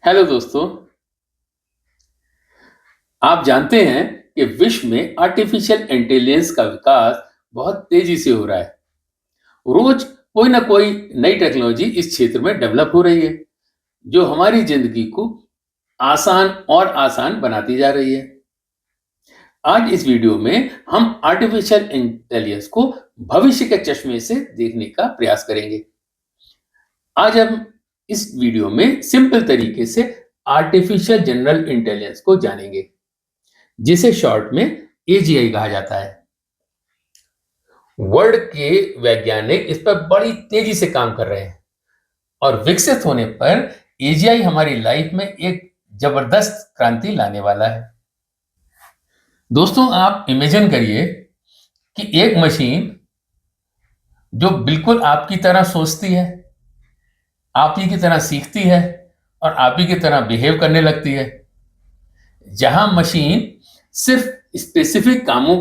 Hello दोस्तों। आप जानते हैं कि विश्व में आर्टिफिशियल इंटेलिजेंस का विकास बहुत तेजी से हो रहा है। रोज कोई ना कोई नई टेक्नोलॉजी इस क्षेत्र में डेवलप हो रही है, जो हमारी जिंदगी को आसान और आसान बनाती जा रही है। आज इस वीडियो में हम आर्टिफिशियल इंटेलिजेंस को भविष्य के चश्मे से देखने का प्रयास करेंगे। आज हम इस वीडियो में सिंपल तरीके से आर्टिफिशियल जनरल इंटेलिजेंस को जानेंगे, जिसे शॉर्ट में एजीआई कहा जाता है। वर्ल्ड के वैज्ञानिक इस पर बड़ी तेजी से काम कर रहे हैं और विकसित होने पर एजीआई हमारी लाइफ में एक जबरदस्त क्रांति लाने वाला है। दोस्तों, आप इमेजिन करिए कि एक मशीन जो बिल्कुल आपकी तरह सोचती है, आप ही की तरह सीखती है और आप ही की तरह बिहेव करने लगती है। जहां मशीन सिर्फ स्पेसिफिक कामों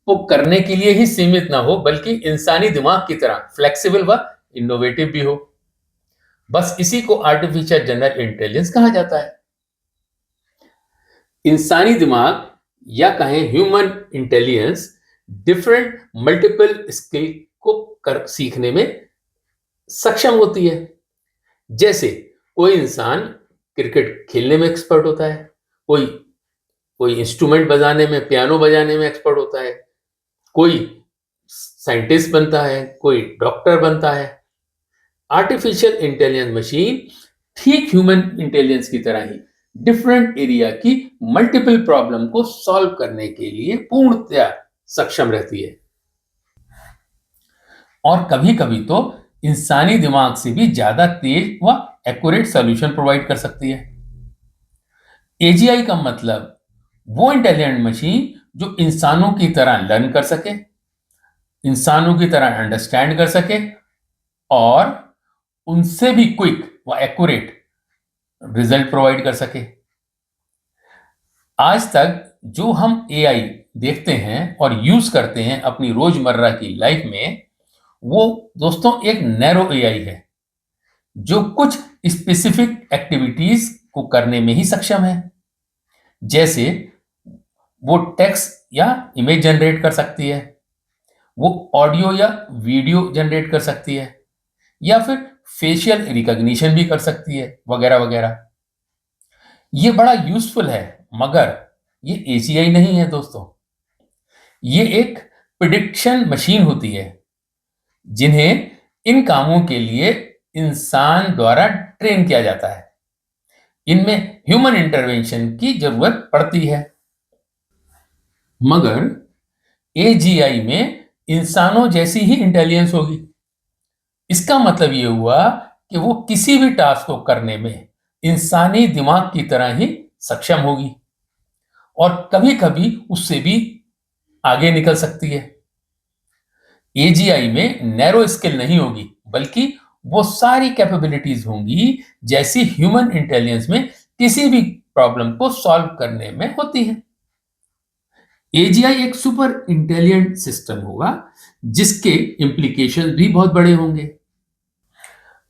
को करने के लिए ही सीमित ना हो, बल्कि इंसानी दिमाग की तरह फ्लेक्सिबल व इनोवेटिव भी हो। बस इसी को आर्टिफिशियल जनरल इंटेलिजेंस कहा जाता है। इंसानी दिमाग या कहें human intelligence different multiple skill को कर सीखने में सक्षम होती है। जैसे कोई इंसान क्रिकेट खेलने में एक्सपर्ट होता है, कोई कोई इंस्ट्रूमेंट बजाने में, पियानो बजाने में एक्सपर्ट होता है, कोई साइंटिस्ट बनता है, कोई डॉक्टर बनता है। आर्टिफिशियल इंटेलिजेंस मशीन ठीक ह्यूमन इंटेलिजेंस की तरह ही डिफरेंट एरिया की मल्टीपल प्रॉब्लम को सॉल्व करने के लिए पूर्णतया सक्षम रहती है और कभी कभी तो इंसानी दिमाग से भी ज्यादा तेज व एक्यूरेट सॉल्यूशन प्रोवाइड कर सकती है। एजीआई का मतलब वो इंटेलिजेंट मशीन जो इंसानों की तरह लर्न कर सके, इंसानों की तरह अंडरस्टैंड कर सके और उनसे भी क्विक व एक्यूरेट रिजल्ट प्रोवाइड कर सके। आज तक जो हम एआई देखते हैं और यूज करते हैं अपनी रोजमर्रा की लाइफ में, वो दोस्तों एक नैरो एआई है जो कुछ स्पेसिफिक एक्टिविटीज को करने में ही सक्षम है। जैसे वो टेक्स्ट या इमेज जनरेट कर सकती है, वो ऑडियो या वीडियो जनरेट कर सकती है, या फिर फेशियल रिकॉग्निशन भी कर सकती है, वगैरह वगैरह। ये बड़ा यूजफुल है, मगर ये एजीआई नहीं है दोस्तों। ये एक प्रिडिक्शन मशीन होती है जिन्हें इन कामों के लिए इंसान द्वारा ट्रेन किया जाता है। इनमें ह्यूमन इंटरवेंशन की जरूरत पड़ती है, मगर एजीआई में इंसानों जैसी ही इंटेलिजेंस होगी। इसका मतलब यह हुआ कि वो किसी भी टास्क को करने में इंसानी दिमाग की तरह ही सक्षम होगी और कभी कभी उससे भी आगे निकल सकती है। एजीआई में नैरो स्किल नहीं होगी, बल्कि वो सारी कैपेबिलिटीज होंगी जैसी ह्यूमन इंटेलिजेंस में किसी भी प्रॉब्लम को सॉल्व करने में होती है। एजीआई एक सुपर इंटेलिजेंट सिस्टम होगा जिसके इम्प्लीकेशन भी बहुत बड़े होंगे।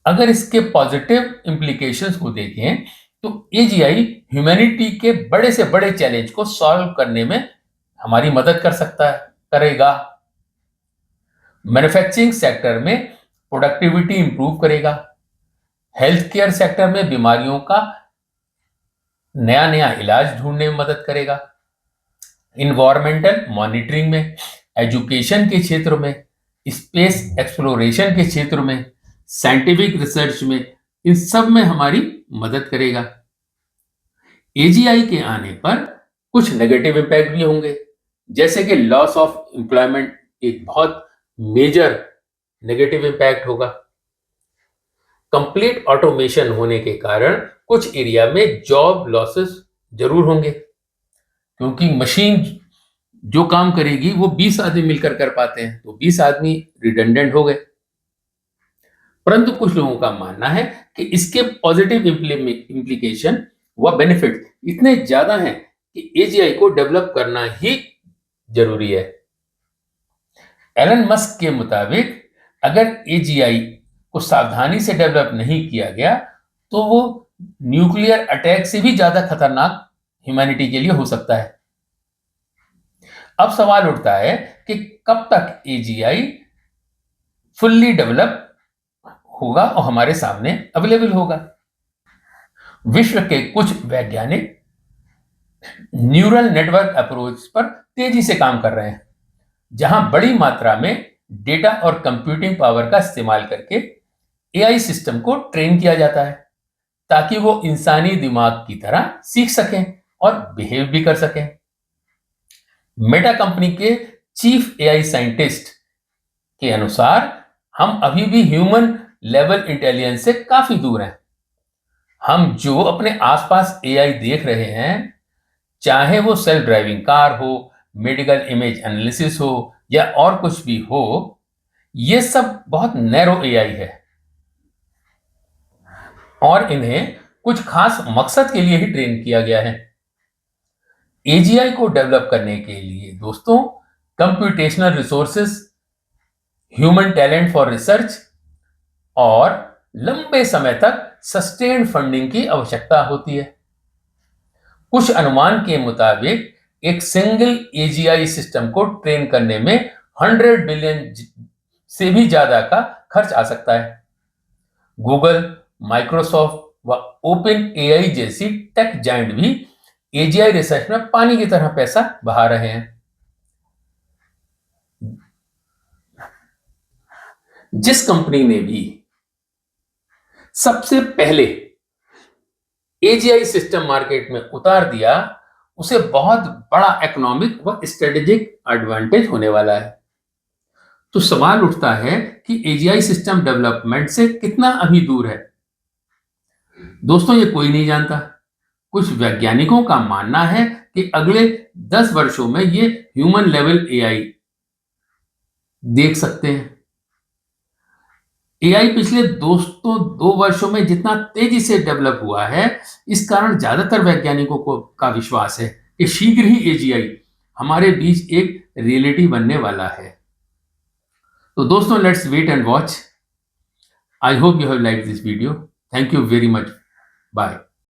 अगर इसके पॉजिटिव इम्प्लीकेशंस को देखें तो एजीआई ह्यूमैनिटी के बड़े से बड़े चैलेंज को सॉल्व करने में हमारी मदद कर सकता है, करेगा। मैन्युफैक्चरिंग सेक्टर में प्रोडक्टिविटी इंप्रूव करेगा, हेल्थ केयर सेक्टर में बीमारियों का नया नया इलाज ढूंढने में मदद करेगा, इन्वायरमेंटल मॉनिटरिंग में, एजुकेशन के क्षेत्र में, स्पेस एक्सप्लोरेशन के क्षेत्र में, साइंटिफिक रिसर्च में, इन सब में हमारी मदद करेगा। एजीआई के आने पर कुछ नेगेटिव इंपैक्ट भी होंगे, जैसे कि लॉस ऑफ एम्प्लॉयमेंट एक बहुत मेजर नेगेटिव इंपैक्ट होगा। कंप्लीट ऑटोमेशन होने के कारण कुछ एरिया में जॉब लॉसेस जरूर होंगे, क्योंकि मशीन जो काम करेगी वो 20 आदमी मिलकर कर पाते हैं, तो 20 आदमी रिडंडेंट हो गए। परंतु कुछ लोगों का मानना है कि इसके पॉजिटिव इम्प्लीकेशन व बेनिफिट इतने ज्यादा हैं कि एजीआई को डेवलप करना ही जरूरी है। एलन मस्क के मुताबिक अगर एजीआई को सावधानी से डेवलप नहीं किया गया तो वो न्यूक्लियर अटैक से भी ज्यादा खतरनाक ह्यूमैनिटी के लिए हो सकता है। अब सवाल उठता है कि कब तक एजीआई फुल्ली डेवलप होगा और हमारे सामने अवेलेबल होगा। विश्व के कुछ वैज्ञानिक न्यूरल नेटवर्क अप्रोच पर तेजी से काम कर रहे हैं, जहां बड़ी मात्रा में डेटा और कंप्यूटिंग पावर का इस्तेमाल करके एआई सिस्टम को ट्रेन किया जाता है, ताकि वो इंसानी दिमाग की तरह सीख सकें और बिहेव भी कर सकें। मेटा कंपनी के चीफ एआई साइंटिस्ट के अनुसार हम अभी भी ह्यूमन लेवल इंटेलिजेंस से काफी दूर हैं। हम जो अपने आसपास एआई देख रहे हैं, चाहे वो सेल्फ ड्राइविंग कार हो, मेडिकल इमेज एनालिसिस हो या और कुछ भी हो, ये सब बहुत नैरो एआई है और इन्हें कुछ खास मकसद के लिए ही ट्रेन किया गया है। एजीआई को डेवलप करने के लिए दोस्तों computational resources, human talent for research और लंबे समय तक सस्टेन्ड फंडिंग की आवश्यकता होती है। कुछ अनुमान के मुताबिक एक सिंगल एजीआई सिस्टम को ट्रेन करने में 100 बिलियन से भी ज्यादा का खर्च आ सकता है। गूगल, माइक्रोसॉफ्ट व ओपन एआई जैसी टेक जायंट भी एजीआई रिसर्च में पानी की तरह पैसा बहा रहे हैं। जिस कंपनी ने भी सबसे पहले एजीआई सिस्टम मार्केट में उतार दिया, उसे बहुत बड़ा इकोनॉमिक व स्ट्रेटेजिक एडवांटेज होने वाला है। तो सवाल उठता है कि एजीआई सिस्टम डेवलपमेंट से कितना अभी दूर है। दोस्तों ये कोई नहीं जानता। कुछ वैज्ञानिकों का मानना है कि अगले 10 वर्षों में ये ह्यूमन लेवल एआई देख सकते हैं। एआई पिछले दोस्तों 2 वर्षों में जितना तेजी से डेवलप हुआ है, इस कारण ज्यादातर वैज्ञानिकों को का विश्वास है कि शीघ्र ही एजीआई हमारे बीच एक रियलिटी बनने वाला है। तो दोस्तों let's wait and watch. I hope you have like this video. Thank you very much. Bye.